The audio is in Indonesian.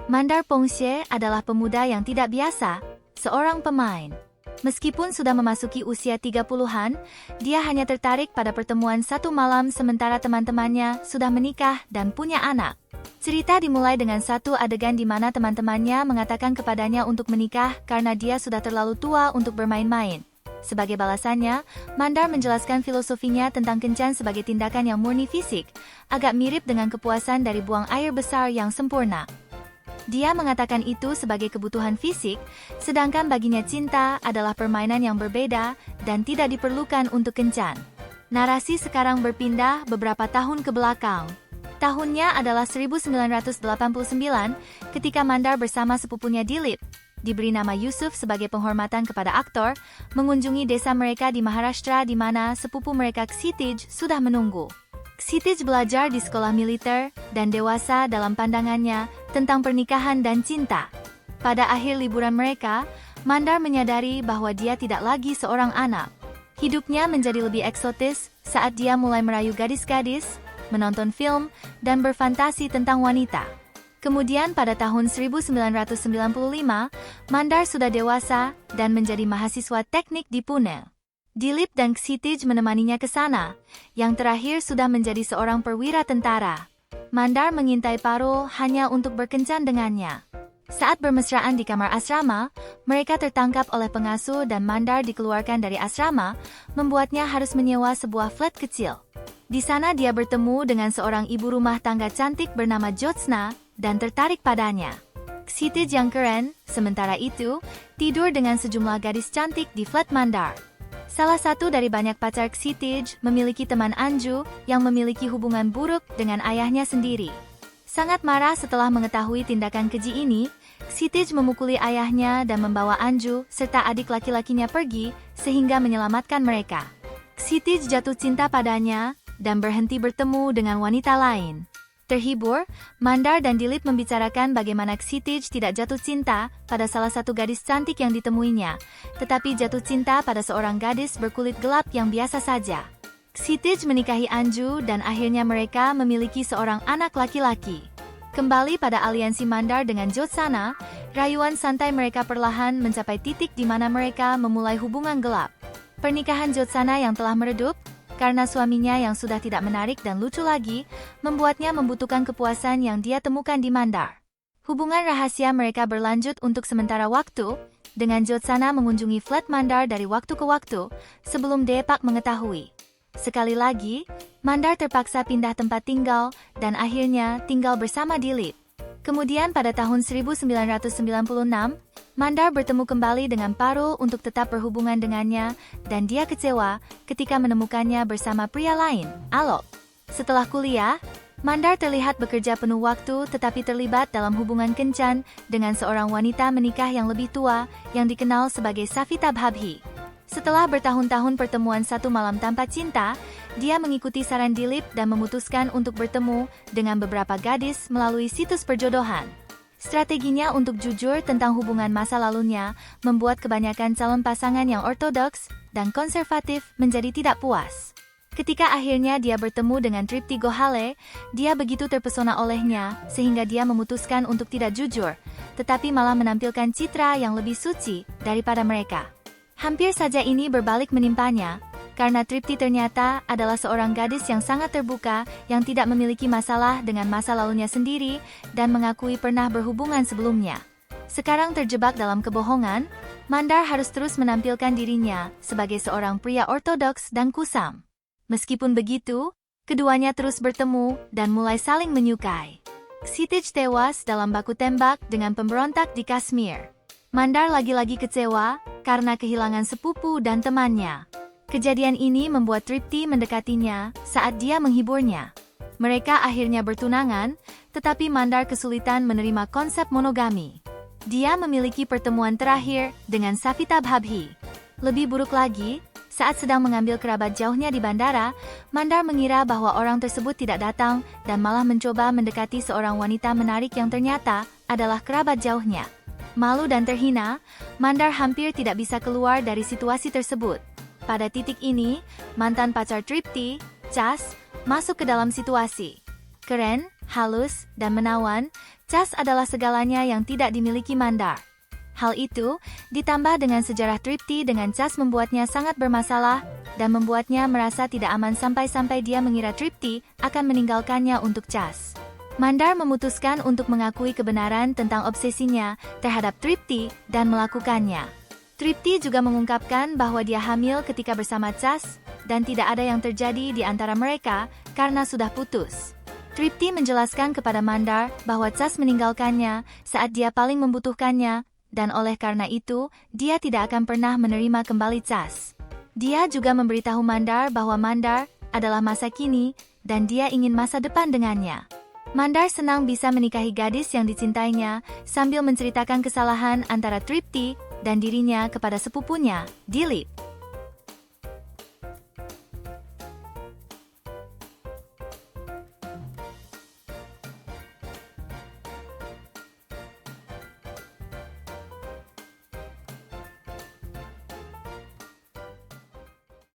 Mandar Pongxie adalah pemuda yang tidak biasa, seorang pemain. Meskipun sudah memasuki usia 30-an, dia hanya tertarik pada pertemuan satu malam sementara teman-temannya sudah menikah dan punya anak. Cerita dimulai dengan satu adegan di mana teman-temannya mengatakan kepadanya untuk menikah karena dia sudah terlalu tua untuk bermain-main. Sebagai balasannya, Mandar menjelaskan filosofinya tentang kencan sebagai tindakan yang murni fisik, agak mirip dengan kepuasan dari buang air besar yang sempurna. Dia mengatakan itu sebagai kebutuhan fisik, sedangkan baginya cinta adalah permainan yang berbeda dan tidak diperlukan untuk kencan. Narasi sekarang berpindah beberapa tahun ke belakang. Tahunnya adalah 1989, ketika Mandar bersama sepupunya Dilip, diberi nama Yusuf sebagai penghormatan kepada aktor, mengunjungi desa mereka di Maharashtra di mana sepupu mereka Kshitij sudah menunggu. Kshitij belajar di sekolah militer dan dewasa dalam pandangannya tentang pernikahan dan cinta. Pada akhir liburan mereka, Mandar menyadari bahwa dia tidak lagi seorang anak. Hidupnya menjadi lebih eksotis saat dia mulai merayu gadis-gadis, menonton film, dan berfantasi tentang wanita. Kemudian pada tahun 1995, Mandar sudah dewasa dan menjadi mahasiswa teknik di Pune. Dilip dan Kshitij menemaninya ke sana, yang terakhir sudah menjadi seorang perwira tentara. Mandar mengintai Parul hanya untuk berkencan dengannya. Saat bermesraan di kamar asrama, mereka tertangkap oleh pengasuh dan Mandar dikeluarkan dari asrama, membuatnya harus menyewa sebuah flat kecil. Di sana dia bertemu dengan seorang ibu rumah tangga cantik bernama Jyotsna dan tertarik padanya. Kshitij yang keren, sementara itu, tidur dengan sejumlah gadis cantik di flat Mandar. Salah satu dari banyak pacar Kshitij memiliki teman Anju yang memiliki hubungan buruk dengan ayahnya sendiri. Sangat marah setelah mengetahui tindakan keji ini, Kshitij memukuli ayahnya dan membawa Anju serta adik laki-lakinya pergi sehingga menyelamatkan mereka. Kshitij jatuh cinta padanya dan berhenti bertemu dengan wanita lain. Terhibur, Mandar dan Dilip membicarakan bagaimana Kshitij tidak jatuh cinta pada salah satu gadis cantik yang ditemuinya, tetapi jatuh cinta pada seorang gadis berkulit gelap yang biasa saja. Kshitij menikahi Anju dan akhirnya mereka memiliki seorang anak laki-laki. Kembali pada aliansi Mandar dengan Jyotsna, rayuan santai mereka perlahan mencapai titik di mana mereka memulai hubungan gelap. Pernikahan Jyotsna yang telah meredup, karena suaminya yang sudah tidak menarik dan lucu lagi, membuatnya membutuhkan kepuasan yang dia temukan di Mandar. Hubungan rahasia mereka berlanjut untuk sementara waktu, dengan Jyotsna mengunjungi flat Mandar dari waktu ke waktu, sebelum Deepak mengetahui. Sekali lagi, Mandar terpaksa pindah tempat tinggal, dan akhirnya tinggal bersama Dilip. Kemudian pada tahun 1996, Mandar bertemu kembali dengan Parul untuk tetap berhubungan dengannya, dan dia kecewa ketika menemukannya bersama pria lain, Alok. Setelah kuliah, Mandar terlihat bekerja penuh waktu tetapi terlibat dalam hubungan kencan dengan seorang wanita menikah yang lebih tua yang dikenal sebagai Savita Bhabhi. Setelah bertahun-tahun pertemuan satu malam tanpa cinta, dia mengikuti saran Dilip dan memutuskan untuk bertemu dengan beberapa gadis melalui situs perjodohan. Strateginya untuk jujur tentang hubungan masa lalunya membuat kebanyakan calon pasangan yang ortodoks dan konservatif menjadi tidak puas. Ketika akhirnya dia bertemu dengan Tripti Gokhale, dia begitu terpesona olehnya sehingga dia memutuskan untuk tidak jujur, tetapi malah menampilkan citra yang lebih suci daripada mereka. Hampir saja ini berbalik menimpanya, karena Tripti ternyata adalah seorang gadis yang sangat terbuka yang tidak memiliki masalah dengan masa lalunya sendiri dan mengakui pernah berhubungan sebelumnya. Sekarang terjebak dalam kebohongan, Mandar harus terus menampilkan dirinya sebagai seorang pria ortodoks dan kusam. Meskipun begitu, keduanya terus bertemu dan mulai saling menyukai. Kshitij tewas dalam baku tembak dengan pemberontak di Kashmir. Mandar lagi-lagi kecewa karena kehilangan sepupu dan temannya. Kejadian ini membuat Tripti mendekatinya saat dia menghiburnya. Mereka akhirnya bertunangan, tetapi Mandar kesulitan menerima konsep monogami. Dia memiliki pertemuan terakhir dengan Savita Bhabhi. Lebih buruk lagi, saat sedang mengambil kerabat jauhnya di bandara, Mandar mengira bahwa orang tersebut tidak datang dan malah mencoba mendekati seorang wanita menarik yang ternyata adalah kerabat jauhnya. Malu dan terhina, Mandar hampir tidak bisa keluar dari situasi tersebut. Pada titik ini, mantan pacar Tripti, Chas, masuk ke dalam situasi. Keren, halus, dan menawan, Cas adalah segalanya yang tidak dimiliki Mandar. Hal itu, ditambah dengan sejarah Tripti dengan Cas membuatnya sangat bermasalah, dan membuatnya merasa tidak aman sampai-sampai dia mengira Tripti akan meninggalkannya untuk Cas. Mandar memutuskan untuk mengakui kebenaran tentang obsesinya terhadap Tripti dan melakukannya. Tripti juga mengungkapkan bahwa dia hamil ketika bersama Cas, dan tidak ada yang terjadi di antara mereka karena sudah putus. Tripti menjelaskan kepada Mandar bahwa Cas meninggalkannya saat dia paling membutuhkannya, dan oleh karena itu, dia tidak akan pernah menerima kembali Cas. Dia juga memberitahu Mandar bahwa Mandar adalah masa kini, dan dia ingin masa depan dengannya. Mandar senang bisa menikahi gadis yang dicintainya, sambil menceritakan kesalahan antara Tripti dan dirinya kepada sepupunya, Dilip.